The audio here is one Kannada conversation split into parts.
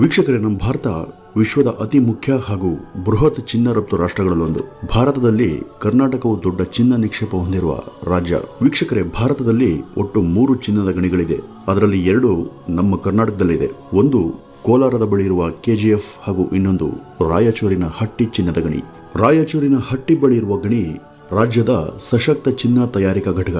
ವೀಕ್ಷಕರೇ, ನಮ್ಮ ಭಾರತ ವಿಶ್ವದ ಅತಿ ಮುಖ್ಯ ಹಾಗೂ ಬೃಹತ್ ಚಿನ್ನ ರಫ್ತು ರಾಷ್ಟ್ರಗಳಲ್ಲೊಂದು. ಭಾರತದಲ್ಲಿ ಕರ್ನಾಟಕವು ದೊಡ್ಡ ಚಿನ್ನ ನಿಕ್ಷೇಪ ಹೊಂದಿರುವ ರಾಜ್ಯ. ವೀಕ್ಷಕರೇ, ಭಾರತದಲ್ಲಿ ಒಟ್ಟು 3 ಚಿನ್ನದ ಗಣಿಗಳಿದೆ. ಅದರಲ್ಲಿ 2 ನಮ್ಮ ಕರ್ನಾಟಕದಲ್ಲಿದೆ. ಒಂದು ಕೋಲಾರದ ಬಳಿ ಇರುವ KGF ಹಾಗೂ ಇನ್ನೊಂದು ರಾಯಚೂರಿನ ಹಟ್ಟಿ ಚಿನ್ನದ ಗಣಿ. ರಾಯಚೂರಿನ ಹಟ್ಟಿ ಬಳಿ ಇರುವ ಗಣಿ ರಾಜ್ಯದ ಸಶಕ್ತ ಚಿನ್ನ ತಯಾರಿಕಾ ಘಟಕ.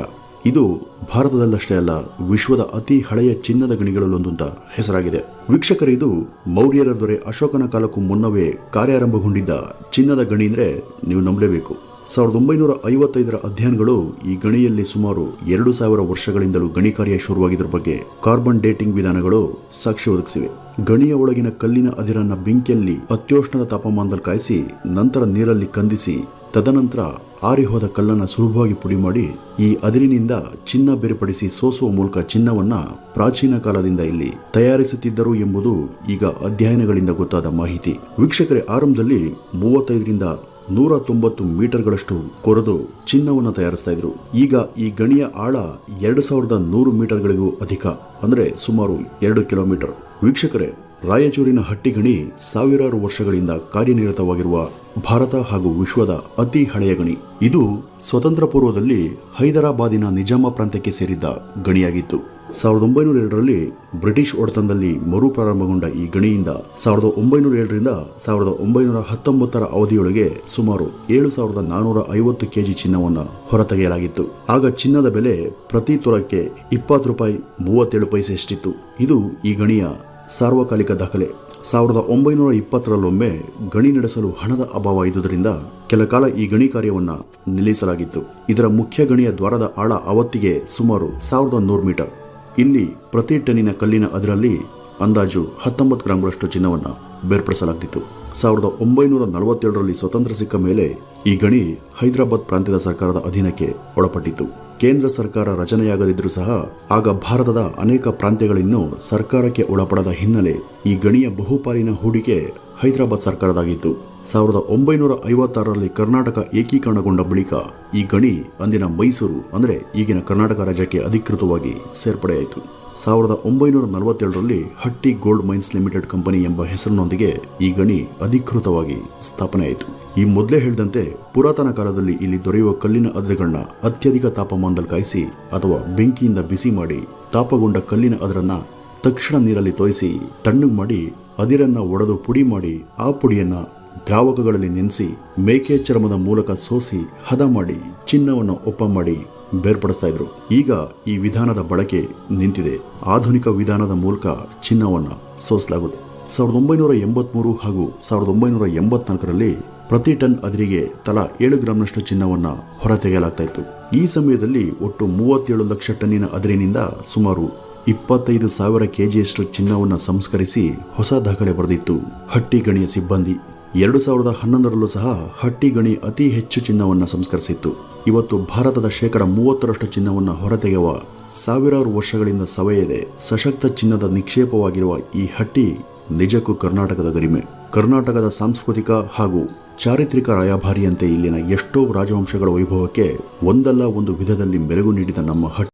ಇದು ಭಾರತದಲ್ಲಷ್ಟೇ ಅಲ್ಲ, ವಿಶ್ವದ ಅತಿ ಹಳೆಯ ಚಿನ್ನದ ಗಣಿಗಳಲ್ಲೊಂದು ಅಂತ ಹೆಸರಾಗಿದೆ. ವೀಕ್ಷಕರು, ಇದು ಮೌರ್ಯರ ದೊರೆ ಅಶೋಕನ ಕಾಲಕ್ಕೂ ಮುನ್ನವೇ ಕಾರ್ಯಾರಂಭಗೊಂಡಿದ್ದ ಚಿನ್ನದ ಗಣಿ ಅಂದ್ರೆ ನೀವು ನಂಬಲೇಬೇಕು. 1955ರ ಅಧ್ಯಯನಗಳು ಈ ಗಣಿಯಲ್ಲಿ ಸುಮಾರು 2000 ವರ್ಷಗಳಿಂದಲೂ ಗಣಿ ಕಾರ್ಯ ಶುರುವಾಗಿದ್ರ ಬಗ್ಗೆ ಕಾರ್ಬನ್ ಡೇಟಿಂಗ್ ವಿಧಾನಗಳು ಸಾಕ್ಷಿ ಒದಗಿಸಿವೆ. ಗಣಿಯ ಒಳಗಿನ ಕಲ್ಲಿನ ಅದಿರನ್ನ ಬೆಂಕಿಯಲ್ಲಿ ಅತ್ಯುಷ್ಣದ ತಾಪಮಾನದಲ್ಲಿ ಕಾಯಿಸಿ ನಂತರ ನೀರಲ್ಲಿ ಕಂದಿಸಿ ತದನಂತರ ಆರಿಹೋದ ಕಲ್ಲನ್ನು ಸುಲಭವಾಗಿ ಪುಡಿ ಮಾಡಿ ಈ ಅದಿರಿನಿಂದ ಚಿನ್ನ ಬೇರ್ಪಡಿಸಿ ಸೋಸುವ ಮೂಲಕ ಚಿನ್ನವನ್ನ ಪ್ರಾಚೀನ ಕಾಲದಿಂದ ಇಲ್ಲಿ ತಯಾರಿಸುತ್ತಿದ್ದರು ಎಂಬುದು ಈಗ ಅಧ್ಯಯನಗಳಿಂದ ಗೊತ್ತಾದ ಮಾಹಿತಿ. ವೀಕ್ಷಕರೇ, ಆರಂಭದಲ್ಲಿ 35ರಿಂದ 190 ಮೀಟರ್ಗಳಷ್ಟು ಕೊರೆದು ಚಿನ್ನವನ್ನು ತಯಾರಿಸ್ತಾ ಇದ್ರು. ಈಗ ಈ ಗಣಿಯ ಆಳ 2100 ಮೀಟರ್ಗಳಿಗೂ ಅಧಿಕ, ಅಂದ್ರೆ ಸುಮಾರು 2 ಕಿಲೋಮೀಟರ್. ವೀಕ್ಷಕರೇ, ರಾಯಚೂರಿನ ಹಟ್ಟಿ ಗಣಿ ಸಾವಿರಾರು ವರ್ಷಗಳಿಂದ ಕಾರ್ಯನಿರತವಾಗಿರುವ ಭಾರತ ಹಾಗೂ ವಿಶ್ವದ ಅತಿ ಹಳೆಯ ಗಣಿ. ಇದು ಸ್ವತಂತ್ರ ಪೂರ್ವದಲ್ಲಿ ಹೈದರಾಬಾದಿನ ನಿಜಾಮ ಪ್ರಾಂತ್ಯಕ್ಕೆ ಸೇರಿದ್ದ ಗಣಿಯಾಗಿತ್ತು. 1902ರಲ್ಲಿ ಬ್ರಿಟಿಷ್ ಒಡೆತನದಲ್ಲಿ ಮರುಪ್ರಾರಂಭಗೊಂಡ ಈ ಗಣಿಯಿಂದ 1907ರಿಂದ 1919ರ ಅವಧಿಯೊಳಗೆ ಸುಮಾರು 7450 ಕೆಜಿ ಚಿನ್ನವನ್ನು ಹೊರತೆಗೆಯಲಾಗಿತ್ತು. ಆಗ ಚಿನ್ನದ ಬೆಲೆ ಪ್ರತಿ ತೊಲಕ್ಕೆ 20 ರೂಪಾಯಿ 37 ಪೈಸೆಯಷ್ಟಿತ್ತು. ಇದು ಈ ಗಣಿಯ ಸಾರ್ವಕಾಲಿಕ ದಾಖಲೆ. 1920ರಲ್ಲೊಮ್ಮೆ ಗಣಿ ನಡೆಸಲು ಹಣದ ಅಭಾವ ಇದ್ದುದರಿಂದ ಕೆಲ ಕಾಲ ಈ ಗಣಿ ಕಾರ್ಯವನ್ನು ನಿಲ್ಲಿಸಲಾಗಿತ್ತು. ಇದರ ಮುಖ್ಯ ಗಣಿಯ ದ್ವಾರದ ಆಳ ಅವತ್ತಿಗೆ ಸುಮಾರು 1100 ಮೀಟರ್. ಇಲ್ಲಿ ಪ್ರತಿ ಟನ್ನಿನ ಕಲ್ಲಿನ ಅದರಲ್ಲಿ ಅಂದಾಜು 19 ಗ್ರಾಂಗಳಷ್ಟು ಚಿನ್ನವನ್ನು ಬೇರ್ಪಡಿಸಲಾಗ್ತಿತ್ತು. 1947ರಲ್ಲಿ ಸ್ವತಂತ್ರ ಸಿಕ್ಕ ಮೇಲೆ ಈ ಗಣಿ ಹೈದರಾಬಾದ್ ಪ್ರಾಂತ್ಯದ ಸರ್ಕಾರದ ಅಧೀನಕ್ಕೆ ಒಳಪಟ್ಟಿತ್ತು. ಕೇಂದ್ರ ಸರ್ಕಾರ ರಚನೆಯಾಗದಿದ್ರೂ ಸಹ ಆಗ ಭಾರತದ ಅನೇಕ ಪ್ರಾಂತ್ಯಗಳಿನ್ನೂ ಸರ್ಕಾರಕ್ಕೆ ಒಳಪಡದ ಹಿನ್ನೆಲೆ ಈ ಗಣಿಯ ಬಹುಪಾಲಿನ ಹೂಡಿಕೆ ಹೈದರಾಬಾದ್ ಸರ್ಕಾರದಾಗಿತ್ತು. 1956ರಲ್ಲಿ ಕರ್ನಾಟಕ ಏಕೀಕರಣಗೊಂಡ ಬಳಿಕ ಈ ಗಣಿ ಅಂದಿನ ಮೈಸೂರು ಅಂದರೆ ಈಗಿನ ಕರ್ನಾಟಕ ರಾಜ್ಯಕ್ಕೆ ಅಧಿಕೃತವಾಗಿ ಸೇರ್ಪಡೆಯಾಯಿತು. 1947ರಲ್ಲಿ ಹಟ್ಟಿ ಗೋಲ್ಡ್ ಮೈನ್ಸ್ ಲಿಮಿಟೆಡ್ ಕಂಪನಿ ಎಂಬ ಹೆಸರಿನೊಂದಿಗೆ ಈ ಗಣಿ ಅಧಿಕೃತವಾಗಿ ಸ್ಥಾಪನೆಯಾಯಿತು. ಈ ಮೊದಲೇ ಹೇಳಿದಂತೆ ಪುರಾತನ ಕಾಲದಲ್ಲಿ ಇಲ್ಲಿ ದೊರೆಯುವ ಕಲ್ಲಿನ ಅದಿರುಗಳನ್ನ ಅತ್ಯಧಿಕ ತಾಪಮಾನದಲ್ಲಿ ಕಾಯಿಸಿ ಅಥವಾ ಬೆಂಕಿಯಿಂದ ಬಿಸಿ ಮಾಡಿ ತಾಪಗೊಂಡ ಕಲ್ಲಿನ ಅದರನ್ನ ತಕ್ಷಣ ನೀರಲ್ಲಿ ತೋಯಿಸಿ ತಣ್ಣಗೆ ಮಾಡಿ ಅದಿರನ್ನ ಒಡೆದು ಪುಡಿ ಮಾಡಿ ಆ ಪುಡಿಯನ್ನ ದ್ರಾವಕಗಳಲ್ಲಿ ನೆನೆಸಿ ಮೇಕೆ ಚರ್ಮದ ಮೂಲಕ ಸೋಸಿ ಹದ ಮಾಡಿ ಚಿನ್ನವನ್ನು ಒಪ್ಪ ಮಾಡಿ ಬೇರ್ಪಡಿಸ್ತಾ ಇದ್ರು. ಈಗ ಈ ವಿಧಾನದ ಬಳಕೆ ನಿಂತಿದೆ. ಆಧುನಿಕ ವಿಧಾನದ ಮೂಲಕ ಚಿನ್ನವನ್ನು ಸೋಸಲಾಗುತ್ತದೆ. 1983 ಹಾಗೂ 1984ರಲ್ಲಿ ಪ್ರತಿ ಟನ್ ಅದಿರಿಗೆ ತಲಾ 7 ಗ್ರಾಂನಷ್ಟು ಚಿನ್ನವನ್ನು ಹೊರತೆಗೆಯಲಾಗ್ತಾ ಇತ್ತು. ಈ ಸಮಯದಲ್ಲಿ ಒಟ್ಟು 37 ಲಕ್ಷ ಟನ್ನಿನ ಅದಿರಿನಿಂದ ಸುಮಾರು 25,000 ಕೆಜಿಯಷ್ಟು ಚಿನ್ನವನ್ನು ಸಂಸ್ಕರಿಸಿ ಹೊಸ ದಾಖಲೆ ಬರೆದಿತ್ತು ಹಟ್ಟಿ ಗಣಿಯ ಸಿಬ್ಬಂದಿ. 2011ರಲ್ಲೂ ಸಹ ಹಟ್ಟಿ ಗಣಿ ಅತಿ ಹೆಚ್ಚು ಚಿನ್ನವನ್ನು ಸಂಸ್ಕರಿಸಿತ್ತು. ಇವತ್ತು ಭಾರತದ 30% ಚಿನ್ನವನ್ನು ಹೊರತೆಗೆಯುವ ಸಾವಿರಾರು ವರ್ಷಗಳಿಂದ ಸವೆಯದೆ ಸಶಕ್ತ ಚಿನ್ನದ ನಿಕ್ಷೇಪವಾಗಿರುವ ಈ ಹಟ್ಟಿ ನಿಜಕ್ಕೂ ಕರ್ನಾಟಕದ ಗರಿಮೆ. ಕರ್ನಾಟಕದ ಸಾಂಸ್ಕೃತಿಕ ಹಾಗೂ ಚಾರಿತ್ರಿಕ ರಾಯಭಾರಿಯಂತೆ ಇಲ್ಲಿನ ಎಷ್ಟೋ ರಾಜವಂಶಗಳ ವೈಭವಕ್ಕೆ ಒಂದಲ್ಲ ಒಂದು ವಿಧದಲ್ಲಿ ಮೆರುಗು ನೀಡಿದ ನಮ್ಮ ಹಟ್ಟಿ